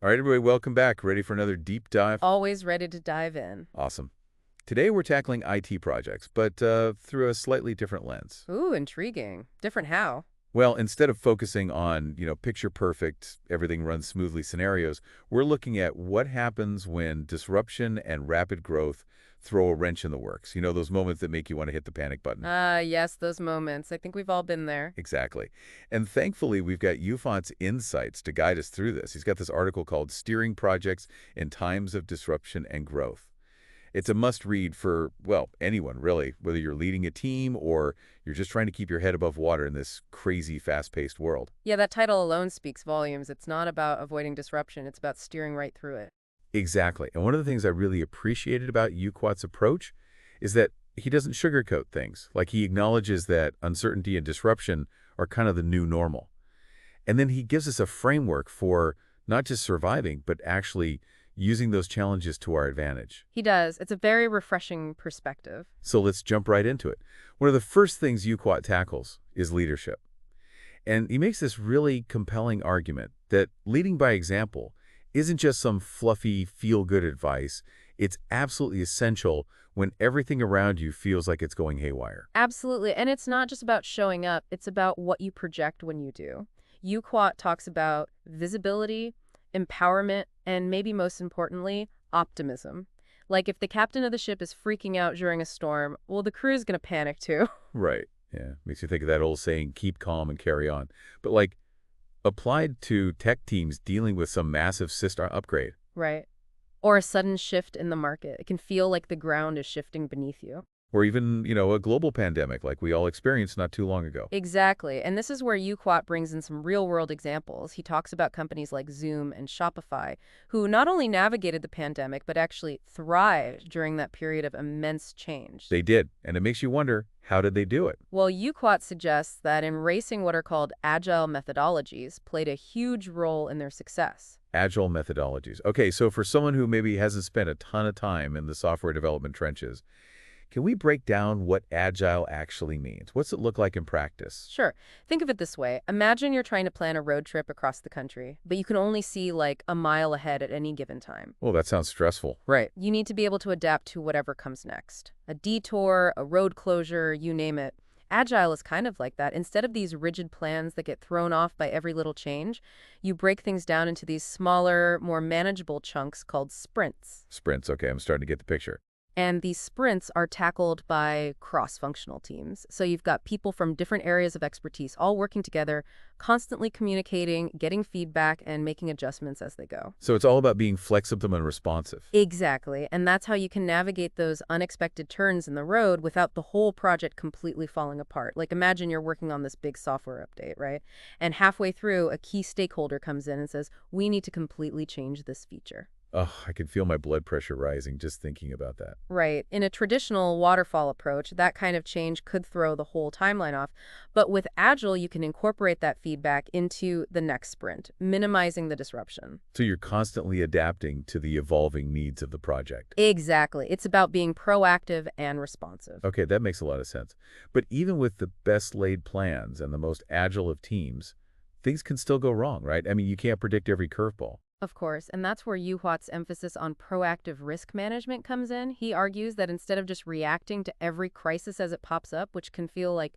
All right, everybody, welcome back. Ready for another deep dive? Always ready to dive in. Awesome. Today we're tackling IT projects, but through a slightly different lens. Ooh, intriguing. Different how? Well, instead of focusing on, picture perfect, everything runs smoothly scenarios, we're looking at what happens when disruption and rapid growth throw a wrench in the works. You know, those moments that make you want to hit the panic button. Yes, those moments. I think we've all been there. Exactly. And thankfully, we've got 𝗍𝗏𝗱's insights to guide us through this. He's got this article called Steering Projects in Times of Disruption and Growth. It's a must-read for, well, anyone, really, whether you're leading a team or you're just trying to keep your head above water in this crazy, fast-paced world. Yeah, that title alone speaks volumes. It's not about avoiding disruption. It's about steering right through it. Exactly. And one of the things I really appreciated about 𝗍𝗏𝗱's approach is that he doesn't sugarcoat things. Like, he acknowledges that uncertainty and disruption are kind of the new normal. And then he gives us a framework for not just surviving, but actually using those challenges to our advantage. He does. It's a very refreshing perspective. So let's jump right into it. One of the first things 𝗍𝗏𝗱 tackles is leadership. And he makes this really compelling argument that leading by example isn't just some fluffy, feel-good advice. It's absolutely essential when everything around you feels like it's going haywire. Absolutely. And it's not just about showing up. It's about what you project when you do. 𝗍𝗏𝗱 talks about visibility, empowerment, and maybe most importantly, optimism. Like if the captain of the ship is freaking out during a storm, well, the crew's going to panic too. Right. Yeah. Makes you think of that old saying, keep calm and carry on. But like applied to tech teams dealing with some massive system upgrade. Right. Or a sudden shift in the market. It can feel like the ground is shifting beneath you. Or even, a global pandemic like we all experienced not too long ago. Exactly. And this is where 𝗍𝗏𝗱 brings in some real-world examples. He talks about companies like Zoom and Shopify, who not only navigated the pandemic, but actually thrived during that period of immense change. They did. And it makes you wonder, how did they do it? Well, 𝗍𝗏𝗱 suggests that embracing what are called agile methodologies played a huge role in their success. Agile methodologies. Okay, so for someone who maybe hasn't spent a ton of time in the software development trenches, can we break down what agile actually means? What's it look like in practice? Sure. Think of it this way. Imagine you're trying to plan a road trip across the country, but you can only see like a mile ahead at any given time. Well, that sounds stressful. Right. You need to be able to adapt to whatever comes next. A detour, a road closure, you name it. Agile is kind of like that. Instead of these rigid plans that get thrown off by every little change, you break things down into these smaller, more manageable chunks called sprints. Sprints, okay, I'm starting to get the picture. And these sprints are tackled by cross-functional teams. So you've got people from different areas of expertise all working together, constantly communicating, getting feedback, and making adjustments as they go. So it's all about being flexible and responsive. Exactly. And that's how you can navigate those unexpected turns in the road without the whole project completely falling apart. Like imagine you're working on this big software update, right? And halfway through, a key stakeholder comes in and says, we need to completely change this feature. Oh, I can feel my blood pressure rising just thinking about that. Right. In a traditional waterfall approach, that kind of change could throw the whole timeline off. But with Agile, you can incorporate that feedback into the next sprint, minimizing the disruption. So you're constantly adapting to the evolving needs of the project. Exactly. It's about being proactive and responsive. Okay, that makes a lot of sense. But even with the best laid plans and the most agile of teams, things can still go wrong, right? I mean, you can't predict every curveball. Of course, and that's where 𝗍𝗏𝗱's emphasis on proactive risk management comes in. He argues that instead of just reacting to every crisis as it pops up, which can feel like,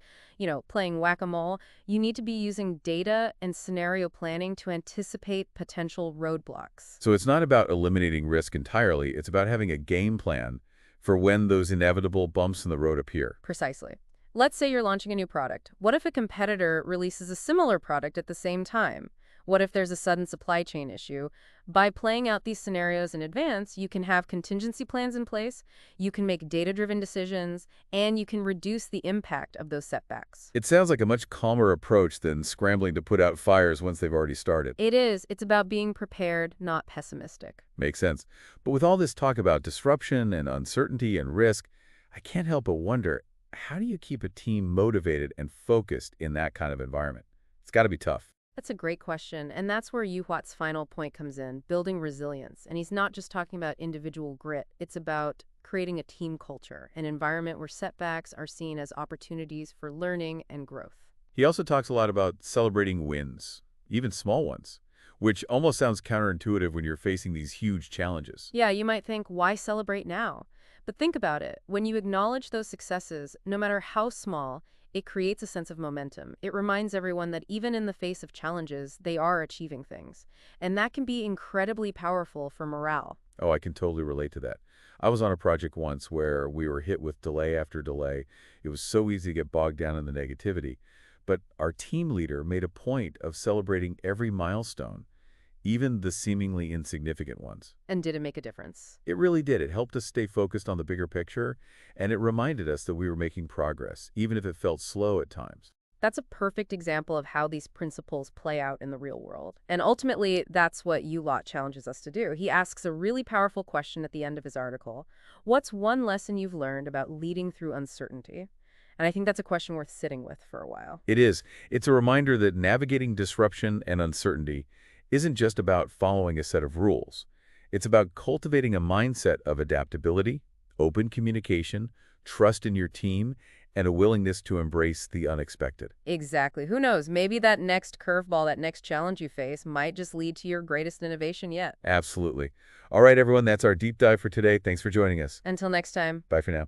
playing whack-a-mole, you need to be using data and scenario planning to anticipate potential roadblocks. So it's not about eliminating risk entirely. It's about having a game plan for when those inevitable bumps in the road appear. Precisely. Let's say you're launching a new product. What if a competitor releases a similar product at the same time? What if there's a sudden supply chain issue? By playing out these scenarios in advance, you can have contingency plans in place, you can make data-driven decisions, and you can reduce the impact of those setbacks. It sounds like a much calmer approach than scrambling to put out fires once they've already started. It is. It's about being prepared, not pessimistic. Makes sense. But with all this talk about disruption and uncertainty and risk, I can't help but wonder, how do you keep a team motivated and focused in that kind of environment? It's got to be tough. That's a great question, and that's where 𝗍𝗏𝗱's final point comes in, building resilience. And he's not just talking about individual grit. It's about creating a team culture, an environment where setbacks are seen as opportunities for learning and growth. He also talks a lot about celebrating wins, even small ones. which almost sounds counterintuitive when you're facing these huge challenges. Yeah, you might think, why celebrate now? But think about it. When you acknowledge those successes, no matter how small, it creates a sense of momentum. It reminds everyone that even in the face of challenges, they are achieving things. And that can be incredibly powerful for morale. Oh, I can totally relate to that. I was on a project once where we were hit with delay after delay. It was so easy to get bogged down in the negativity. But our team leader made a point of celebrating every milestone, even the seemingly insignificant ones. And did it make a difference? It really did. It helped us stay focused on the bigger picture, and it reminded us that we were making progress, even if it felt slow at times. That's a perfect example of how these principles play out in the real world. And ultimately, that's what 𝗍𝗏 challenges us to do. He asks a really powerful question at the end of his article. What's one lesson you've learned about leading through uncertainty? And I think that's a question worth sitting with for a while. It is. It's a reminder that navigating disruption and uncertainty isn't just about following a set of rules. It's about cultivating a mindset of adaptability, open communication, trust in your team, and a willingness to embrace the unexpected. Exactly. Who knows? Maybe that next curveball, that next challenge you face might just lead to your greatest innovation yet. Absolutely. All right, everyone, that's our deep dive for today. Thanks for joining us. Until next time. Bye for now.